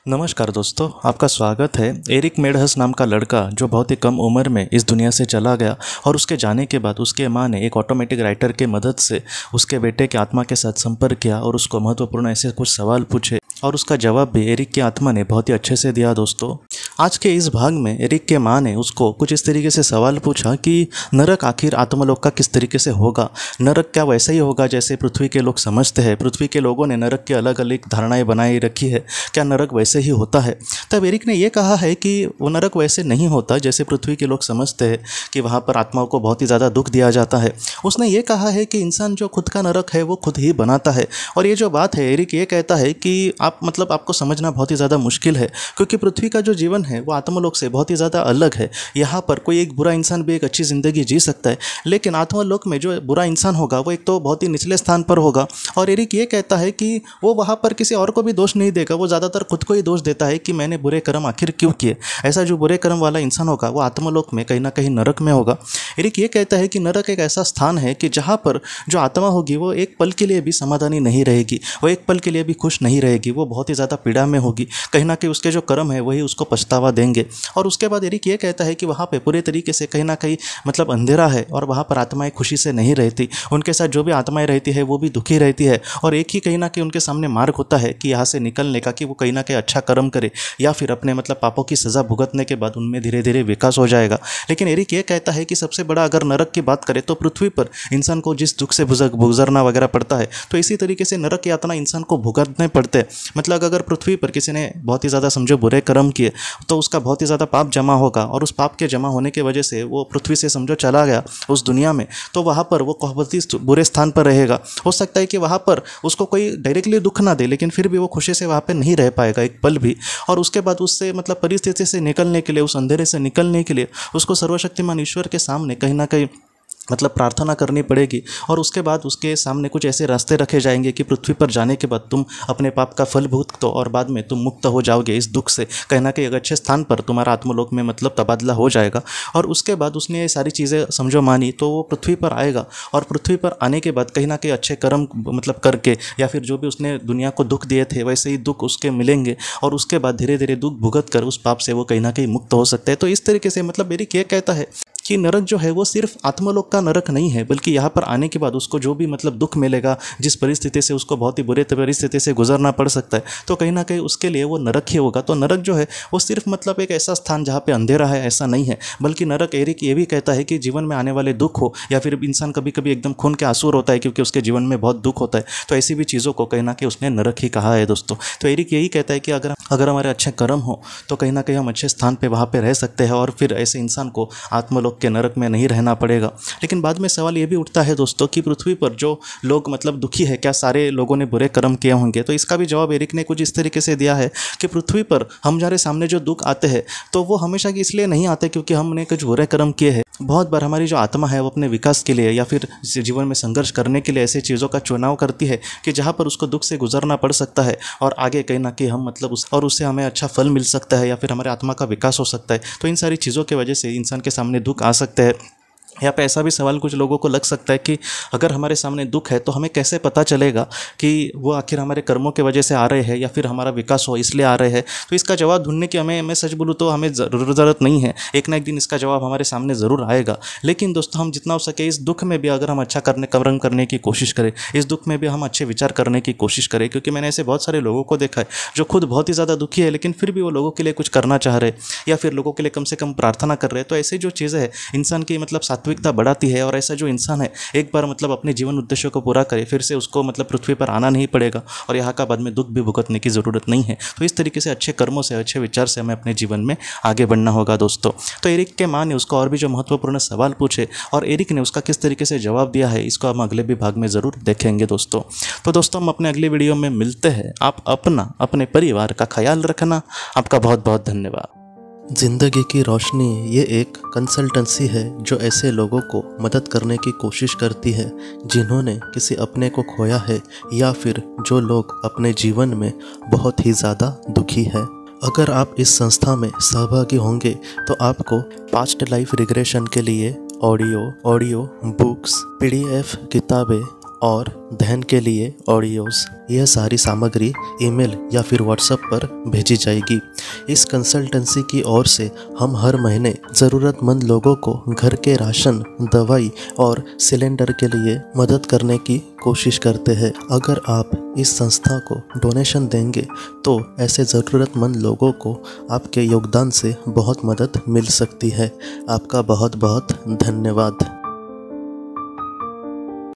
नमस्कार दोस्तों, आपका स्वागत है। एरिक मेडहस नाम का लड़का जो बहुत ही कम उम्र में इस दुनिया से चला गया और उसके जाने के बाद उसके माँ ने एक ऑटोमेटिक राइटर के मदद से उसके बेटे के आत्मा के साथ संपर्क किया और उसको महत्वपूर्ण ऐसे कुछ सवाल पूछे और उसका जवाब भी एरिक की आत्मा ने बहुत ही अच्छे से दिया। दोस्तों, आज के इस भाग में एरिक के माँ ने उसको कुछ इस तरीके से सवाल पूछा कि नरक आखिर आत्मलोक का किस तरीके से होगा। नरक क्या वैसा ही होगा जैसे पृथ्वी के लोग समझते हैं? पृथ्वी के लोगों ने नरक की अलग अलग धारणाएं बनाई रखी है, क्या नरक वैसे ही होता है? तब एरिक ने यह कहा है कि वो नरक वैसे नहीं होता जैसे पृथ्वी के लोग समझते हैं कि वहाँ पर आत्माओं को बहुत ही ज़्यादा दुख दिया जाता है। उसने ये कहा है कि इंसान जो खुद का नरक है वो खुद ही बनाता है। और ये जो बात है, एरिक ये कहता है कि आपको समझना बहुत ही ज़्यादा मुश्किल है, क्योंकि पृथ्वी का जो जीवन है वो आत्मलोक से बहुत ही ज़्यादा अलग है। यहाँ पर कोई एक बुरा इंसान भी एक अच्छी ज़िंदगी जी सकता है, लेकिन आत्मलोक में जो बुरा इंसान होगा वो एक तो बहुत ही निचले स्थान पर होगा। और एरिक ये कहता है कि वो वहाँ पर किसी और को भी दोष नहीं देगा, वो ज़्यादातर खुद को ही दोष देता है कि मैंने बुरे कर्म आखिर क्यों किए। ऐसा जो बुरे कर्म वाला इंसान होगा वो आत्मलोक में कहीं ना कहीं नरक में होगा। एरिक ये कहता है कि नरक एक ऐसा स्थान है कि जहाँ पर जो आत्मा होगी वो एक पल के लिए भी समाधानी नहीं रहेगी, वो एक पल के लिए भी खुश नहीं रहेगी, वो बहुत ही ज़्यादा पीड़ा में होगी। कहीं ना कहीं उसके जो कर्म है वही उसको पछतावा देंगे। और उसके बाद एरिक ये कहता है कि वहाँ पे पूरे तरीके से कहीं ना कहीं अंधेरा है और वहाँ पर आत्माएं खुशी से नहीं रहती। उनके साथ जो भी आत्माएं रहती है वो भी दुखी रहती है और एक ही कहीं ना कहीं उनके सामने मार्ग होता है कि यहाँ से निकलने का, कि वो कहीं ना कहीं अच्छा कर्म करे या फिर अपने पापों की सज़ा भुगतने के बाद उनमें धीरे धीरे विकास हो जाएगा। लेकिन एरिक ये कहता है कि सबसे बड़ा अगर नरक की बात करें तो पृथ्वी पर इंसान को जिस दुख से गुजरना वगैरह पड़ता है, तो इसी तरीके से नरक यातना इंसान को भुगतने पड़ते हैं। अगर पृथ्वी पर किसी ने बहुत ही ज़्यादा समझो बुरे कर्म किए तो उसका बहुत ही ज़्यादा पाप जमा होगा और उस पाप के जमा होने की वजह से वो पृथ्वी से समझो चला गया उस दुनिया में, तो वहाँ पर वो बहुत ही बुरे स्थान पर रहेगा। हो सकता है कि वहाँ पर उसको कोई डायरेक्टली दुख ना दे, लेकिन फिर भी वो खुशी से वहाँ पर नहीं रह पाएगा एक पल भी। और उसके बाद उससे परिस्थिति से निकलने के लिए, उस अंधेरे से निकलने के लिए उसको सर्वशक्तिमान ईश्वर के सामने कहीं ना कहीं प्रार्थना करनी पड़ेगी। और उसके बाद उसके सामने कुछ ऐसे रास्ते रखे जाएंगे कि पृथ्वी पर जाने के बाद तुम अपने पाप का फल भुगतो और बाद में तुम मुक्त हो जाओगे इस दुख से। कहीं ना कहीं एक अच्छे स्थान पर तुम्हारा आत्मलोक में तबादला हो जाएगा। और उसके बाद उसने ये सारी चीज़ें समझो मानी तो वो पृथ्वी पर आएगा और पृथ्वी पर आने के बाद कहीं ना कहीं अच्छे कर्म करके या फिर जो भी उसने दुनिया को दुख दिए थे वैसे ही दुख उसके मिलेंगे और उसके बाद धीरे धीरे दुख भुगत कर उस पाप से वो कहीं ना कहीं मुक्त हो सकते हैं। तो इस तरीके से एरिक ये कहता है कि नरक जो है वो सिर्फ आत्मलोक का नरक नहीं है, बल्कि यहाँ पर आने के बाद उसको जो भी दुख मिलेगा, जिस परिस्थिति से उसको बहुत ही बुरे परिस्थिति से गुजरना पड़ सकता है, तो कहीं ना कहीं उसके लिए वो नरक ही होगा। तो नरक जो है वो सिर्फ एक ऐसा स्थान जहाँ पे अंधेरा है ऐसा नहीं है, बल्कि नरक एरिक ये भी कहता है कि जीवन में आने वाले दुख हो या फिर इंसान कभी कभी एकदम खून के आंसू होता है क्योंकि उसके जीवन में बहुत दुख होता है, तो ऐसी भी चीज़ों को कहीं ना कहीं उसने नरक ही कहा है। दोस्तों, तो एरिक यही कहता है कि अगर हमारे अच्छे कर्म हो तो कहीं ना कहीं हम अच्छे स्थान पर वहाँ पर रह सकते हैं और फिर ऐसे इंसान को आत्मलोक के नरक में नहीं रहना पड़ेगा। लेकिन बाद में सवाल ये भी उठता है दोस्तों कि पृथ्वी पर जो लोग दुखी है, क्या सारे लोगों ने बुरे कर्म किए होंगे? तो इसका भी जवाब एरिक ने कुछ इस तरीके से दिया है कि पृथ्वी पर हमारे सामने जो दुख आते हैं तो वो हमेशा इसलिए नहीं आते क्योंकि हमने कुछ बुरे कर्म किए हैं। बहुत बार हमारी जो आत्मा है वो अपने विकास के लिए या फिर जीवन में संघर्ष करने के लिए ऐसी चीज़ों का चुनाव करती है कि जहाँ पर उसको दुख से गुजरना पड़ सकता है और आगे कहीं ना कहीं हम उससे हमें अच्छा फल मिल सकता है या फिर हमारे आत्मा का विकास हो सकता है। तो इन सारी चीज़ों की वजह से इंसान के सामने दुख आ सकते हैं। यहाँ पे ऐसा भी सवाल कुछ लोगों को लग सकता है कि अगर हमारे सामने दुख है तो हमें कैसे पता चलेगा कि वो आखिर हमारे कर्मों की वजह से आ रहे हैं या फिर हमारा विकास हो इसलिए आ रहे हैं? तो इसका जवाब ढूंढने की मैं सच बोलूँ तो हमें ज़रूरत नहीं है। एक ना एक दिन इसका जवाब हमारे सामने ज़रूर आएगा। लेकिन दोस्तों, हम जितना हो सके इस दुख में भी अगर हम अच्छा कर्म करने की कोशिश करें, इस दुख में भी हम अच्छे विचार करने की कोशिश करें, क्योंकि मैंने ऐसे बहुत सारे लोगों को देखा है जो खुद बहुत ही ज़्यादा दुखी है लेकिन फिर भी वो लोगों के लिए कुछ करना चाह रहे या फिर लोगों के लिए कम से कम प्रार्थना कर रहे हैं। तो ऐसी जो चीज़ें हैं इंसान की सात्विकता बढ़ाती है। और ऐसा जो इंसान है एक बार अपने जीवन उद्देश्यों को पूरा करे, फिर से उसको पृथ्वी पर आना नहीं पड़ेगा और यहाँ का बाद में दुख भी भुगतने की ज़रूरत नहीं है। तो इस तरीके से अच्छे कर्मों से, अच्छे विचार से हमें अपने जीवन में आगे बढ़ना होगा दोस्तों। तो एरिक के माँ ने उसको और भी जो महत्वपूर्ण सवाल पूछे और एरिक ने उसका किस तरीके से जवाब दिया है, इसको हम अगले भी भाग में ज़रूर देखेंगे दोस्तों। तो दोस्तों, हम अपने अगले वीडियो में मिलते हैं। आप अपने परिवार का ख्याल रखना। आपका बहुत बहुत धन्यवाद। जिंदगी की रोशनी ये एक कंसल्टेंसी है जो ऐसे लोगों को मदद करने की कोशिश करती है जिन्होंने किसी अपने को खोया है या फिर जो लोग अपने जीवन में बहुत ही ज़्यादा दुखी है। अगर आप इस संस्था में सहभागी होंगे तो आपको पास्ट लाइफ रिग्रेशन के लिए ऑडियो बुक्स, PDF किताबें और ध्यान के लिए ऑडियोज़, यह सारी सामग्री ईमेल या फिर व्हाट्सएप पर भेजी जाएगी। इस कंसल्टेंसी की ओर से हम हर महीने ज़रूरतमंद लोगों को घर के राशन, दवाई और सिलेंडर के लिए मदद करने की कोशिश करते हैं। अगर आप इस संस्था को डोनेशन देंगे तो ऐसे ज़रूरतमंद लोगों को आपके योगदान से बहुत मदद मिल सकती है। आपका बहुत बहुत धन्यवाद।